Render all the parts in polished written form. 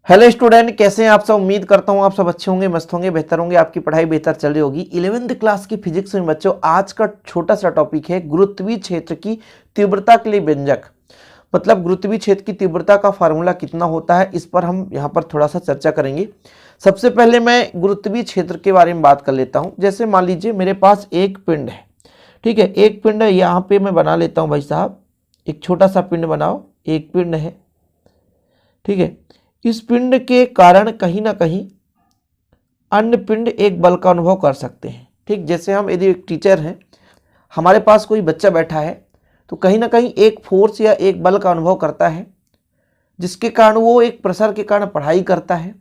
Hello student, कैसे हैं आप सब। उम्मीद करता हूं आप सब अच्छे होंगे, मस्त होंगे, बेहतर होंगे, आपकी पढ़ाई बेहतर चल रही होगी। 11वीं क्लास की फिजिक्स में बच्चों आज का छोटा सा टॉपिक है गुरुत्वीय क्षेत्र की तीव्रता के लिए व्यंजक। मतलब गुरुत्वीय क्षेत्र की तीव्रता का फार्मूला कितना होता है, इस पर हम यहाँ पर थोड़ा सा चर्चा करेंगे। सबसे पहले मैं गुरुत्वीय क्षेत्र के बारे में बात कर लेता हूँ। जैसे मान लीजिए मेरे पास एक पिंड है, ठीक है, एक पिंड है। यहाँ पे मैं बना लेता हूँ भाई साहब, एक छोटा सा पिंड बनाओ, एक पिंड है, ठीक है। इस पिंड के कारण कहीं ना कहीं अन्य पिंड एक बल का अनुभव कर सकते हैं, ठीक। जैसे हम यदि एक टीचर हैं, हमारे पास कोई बच्चा बैठा है, तो कहीं ना कहीं एक फोर्स या एक बल का अनुभव करता है, जिसके कारण वो एक प्रेशर के कारण पढ़ाई करता है,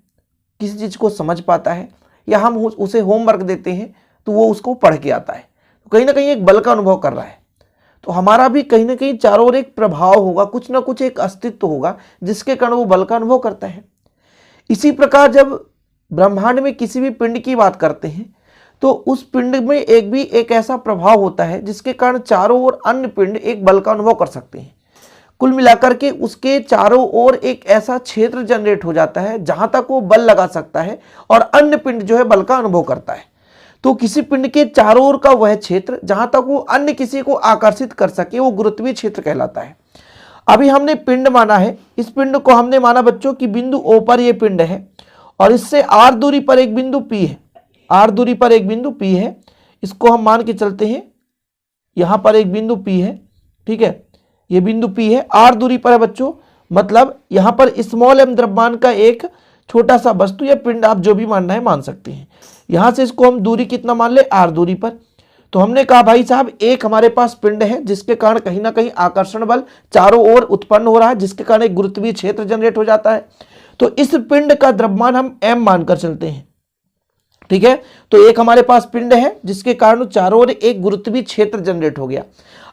किसी चीज़ को समझ पाता है, या हम उसे होमवर्क देते हैं तो वो उसको पढ़ के आता है। तो कहीं ना कहीं एक बल का अनुभव कर रहा है। तो हमारा भी कहीं ना कहीं चारों ओर एक प्रभाव होगा, कुछ ना कुछ एक अस्तित्व होगा जिसके कारण वो बल का अनुभव करता है। इसी प्रकार जब ब्रह्मांड में किसी भी पिंड की बात करते हैं तो उस पिंड में एक ऐसा प्रभाव होता है जिसके कारण चारों ओर अन्य पिंड एक बल का अनुभव कर सकते हैं। कुल मिलाकर के उसके चारों ओर एक ऐसा क्षेत्र जनरेट हो जाता है जहां तक वो बल लगा सकता है और अन्य पिंड जो है बल का अनुभव करता है। तो किसी पिंड के चारों ओर का वह क्षेत्र जहां तक वो अन्य किसी को आकर्षित कर सके वो गुरुत्वीय क्षेत्र कहलाता है। अभी हमने पिंड माना है, इस पिंड को हमने माना बच्चों कि बिंदु O पर यह पिंड है और इससे r दूरी पर एक बिंदु P है, r दूरी पर एक बिंदु P है। इसको हम मान के चलते हैं, यहां पर एक बिंदु P है, ठीक है, ये बिंदु P है, r दूरी पर है बच्चों। मतलब यहां पर स्मॉल m द्रव्यमान का एक छोटा सा वस्तु या पिंड, आप जो भी मानना है मान सकते हैं। यहां से इसको हम दूरी कितना मान ले, r दूरी पर। तो हमने कहा भाई साहब एक हमारे पास पिंड है जिसके कारण कहीं ना कहीं आकर्षण बल चारों ओर उत्पन्न हो रहा है, जिसके कारण एक गुरुत्वीय क्षेत्र जनरेट हो जाता है। तो इस पिंड का द्रव्यमान हम m मानकर चलते हैं, ठीक है। तो एक हमारे पास पिंड है जिसके कारण चारों ओर एक गुरुत्वीय क्षेत्र जनरेट हो गया।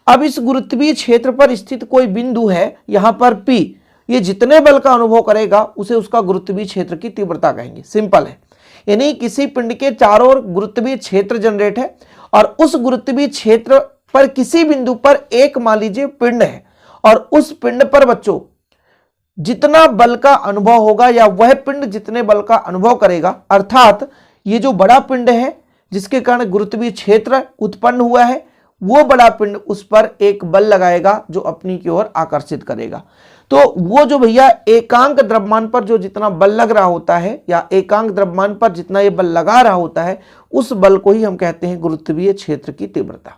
अब इस गुरुत्वीय क्षेत्र पर स्थित कोई बिंदु है, यहां पर P, ये जितने बल का अनुभव करेगा उसे उसका गुरुत्वीय क्षेत्र की तीव्रता कहेंगे। सिंपल है, यानी किसी पिंड के चारों ओर गुरुत्वीय क्षेत्र जनरेट है और उस गुरुत्वीय क्षेत्र पर किसी बिंदु पर एक मान लीजिए पिंड है और उस पिंड पर बच्चों जितना बल का अनुभव होगा या वह पिंड जितने बल का अनुभव करेगा, अर्थात ये जो बड़ा पिंड है जिसके कारण गुरुत्वीय क्षेत्र उत्पन्न हुआ है, वो बड़ा पिंड उस पर एक बल लगाएगा जो अपनी की ओर आकर्षित करेगा। तो वो जो भैया एकांक द्रव्यमान पर जो जितना बल लग रहा होता है या एकांक द्रव्यमान पर जितना ये बल लगा रहा होता है, उस बल को ही हम कहते हैं गुरुत्वीय क्षेत्र की तीव्रता।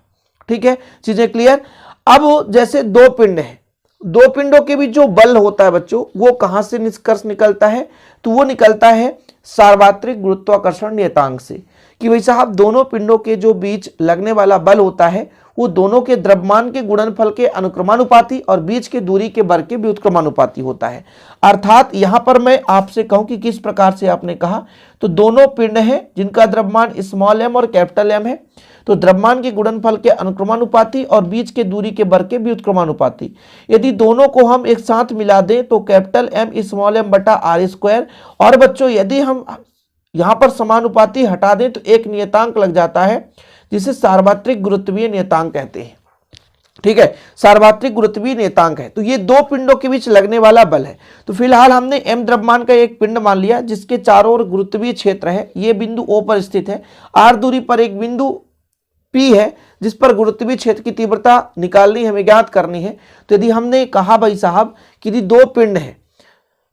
ठीक है, चीजें क्लियर। अब जैसे दो पिंड है, दो पिंडों के बीच जो बल होता है बच्चों, वो कहां से निष्कर्ष निकलता है, तो वो निकलता है सार्वत्रिक गुरुत्वाकर्षण नियतांक से। कि भाई साहब दोनों पिंडों के जो बीच लगने वाला बल होता है वो दोनों के द्रव्यमान के गुणनफल के अनुक्रमानुपाती और बीच के दूरी के वर्ग के व्युत्क्रमानुपाती होता है। अर्थात यहां पर मैं आपसे कहूं कि किस प्रकार से आपने कहा, तो दोनों पिंड हैं जिनका द्रव्यमान स्मॉल m और कैपिटल M है, तो द्रव्यमान के गुणनफल के अनुक्रमानुपाती और बीच के दूरी के वर्ग के व्युत्क्रमानुपाती। यदि दोनों को हम एक साथ मिला दें तो कैपिटल M स्मॉल m बटा r स्क्वायर, और बच्चों यदि हम यहां पर समानुपाती हटा दें तो एक नियतांक लग जाता है जिसे सार्वत्रिक गुरुत्वीय नियतांक कहते हैं। ठीक है, सार्वत्रिक गुरुत्वीय नियतांक है। तो ये दो पिंडों के बीच लगने वाला बल है। तो फिलहाल हमने m द्रव्यमान का एक पिंड मान लिया जिसके चारों ओर गुरुत्वीय क्षेत्र है, ये बिंदु O पर स्थित है, r दूरी पर एक बिंदु P है जिस पर गुरुत्वीय क्षेत्र की तीव्रता निकालनी हमें ज्ञात करनी है। तो यदि हमने कहा भाई साहब कि यदि दो पिंड है,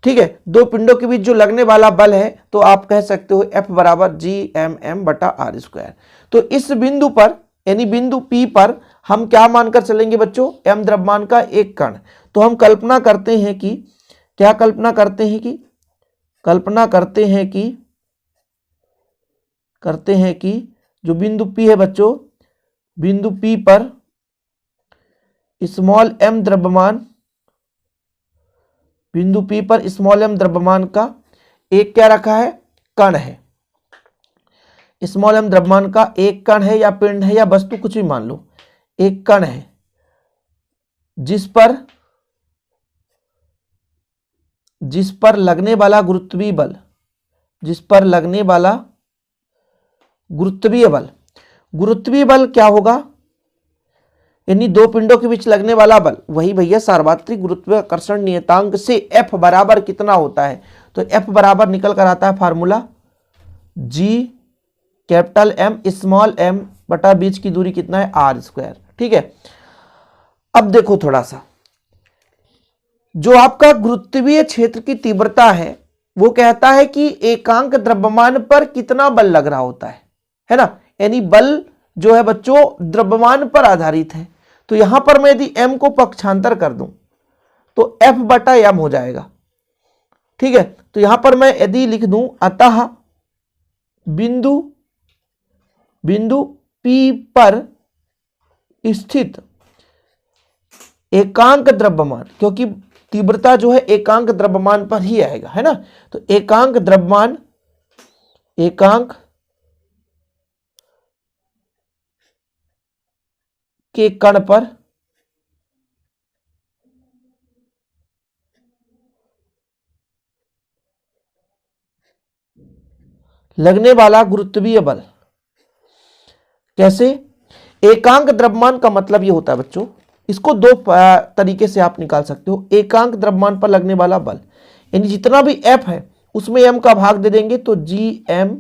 ठीक है, दो पिंडों के बीच जो लगने वाला बल है, तो आप कह सकते हो F बराबर Gmm बटा r स्क्वायर। तो इस बिंदु पर यानी बिंदु P पर हम क्या मानकर चलेंगे बच्चों, m द्रव्यमान का एक कण। तो हम कल्पना करते हैं कि क्या कल्पना करते हैं कि जो बिंदु P है बच्चों, बिंदु P पर स्मॉल m द्रव्यमान, बिंदु P पर स्मॉल m द्रव्यमान का एक क्या रखा है, कण है। स्मॉल m द्रव्यमान का एक कण है या पिंड है या वस्तु कुछ भी मान लो, एक कण है जिस पर लगने वाला गुरुत्वीय बल, गुरुत्वीय बल क्या होगा, यानी दो पिंडों के बीच लगने वाला बल, वही भैया सार्वत्रिक गुरुत्वाकर्षण नियतांक से F बराबर कितना होता है। तो F बराबर निकल कर आता है formula G capital M small m बटा बीच की दूरी कितना है r²। ठीक है, अब देखो थोड़ा सा, जो आपका गुरुत्वीय क्षेत्र की तीव्रता है वो कहता है कि एकांक द्रव्यमान पर कितना बल लग रहा होता है ना। यानी बल जो है बच्चों द्रव्यमान पर आधारित है। तो यहां पर मैं यदि m को पक्षांतर कर दूं तो F बटा m हो जाएगा। ठीक है, तो यहां पर मैं यदि लिख दूं अतः बिंदु P पर स्थित एकांक द्रव्यमान, क्योंकि तीव्रता जो है एकांक द्रव्यमान पर ही आएगा, है ना। तो एकांक द्रव्यमान, एकांक के कण पर लगने वाला गुरुत्वीय बल। कैसे? एकांक द्रव्यमान का मतलब यह होता है बच्चों, इसको दो तरीके से आप निकाल सकते हो। एकांक द्रव्यमान पर लगने वाला बल यानी जितना भी F है उसमें m का भाग दे देंगे तो Gm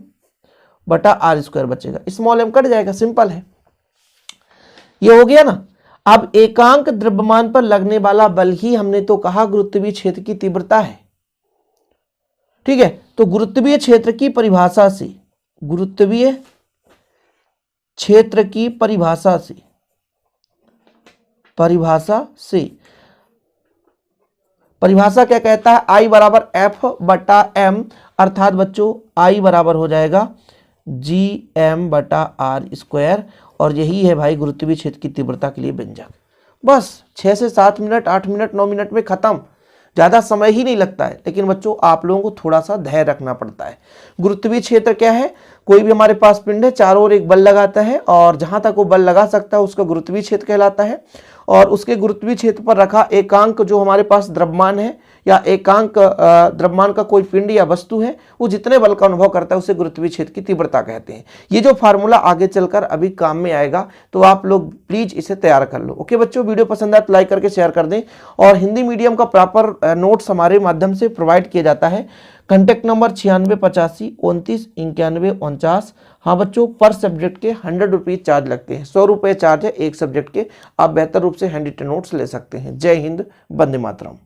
बटा r² बचेगा, स्मॉल m कट जाएगा, सिंपल है, ये हो गया ना। अब एकांक द्रव्यमान पर लगने वाला बल ही हमने तो कहा गुरुत्वीय क्षेत्र की तीव्रता है। ठीक है, तो गुरुत्वीय क्षेत्र की परिभाषा से, गुरुत्वीय क्षेत्र की परिभाषा क्या कहता है, I बराबर F बटा M, अर्थात बच्चों I बराबर हो जाएगा Gm बटा r²। और यही है भाई गुरुत्वीय क्षेत्र की तीव्रता के लिए व्यंजक। बस 6 से 7 मिनट, 8 मिनट, 9 मिनट में खत्म, ज़्यादा समय ही नहीं लगता है। लेकिन बच्चों आप लोगों को थोड़ा सा धैर्य रखना पड़ता है। गुरुत्वीय क्षेत्र क्या है, कोई भी हमारे पास पिंड है, चारों ओर एक बल लगाता है और जहां तक वो बल लगा सकता है उसका गुरुत्वीय क्षेत्र कहलाता है। और उसके गुरुत्वीय क्षेत्र पर रखा एकांक जो हमारे पास द्रव्यमान है या एकांक द्रव्यमान का कोई पिंड या वस्तु है, वो जितने बल का अनुभव करता है उसे गुरुत्वीय क्षेत्र की तीव्रता कहते हैं। ये जो फार्मूला आगे चलकर अभी काम में आएगा, तो आप लोग प्लीज इसे तैयार कर लो। ओके बच्चों, वीडियो पसंद आए तो लाइक करके शेयर कर दें। और हिंदी मीडियम का प्रॉपर नोट्स हमारे माध्यम से प्रोवाइड किया जाता है। Contact number 9685299149। हाँ बच्चों, पर सब्जेक्ट के 100 रुपीज चार्ज लगते हैं, 100 रुपये चार्ज है एक सब्जेक्ट के। आप बेहतर रूप से हैंड रिटन नोट्स ले सकते हैं। जय हिंद, वंदे मातरम।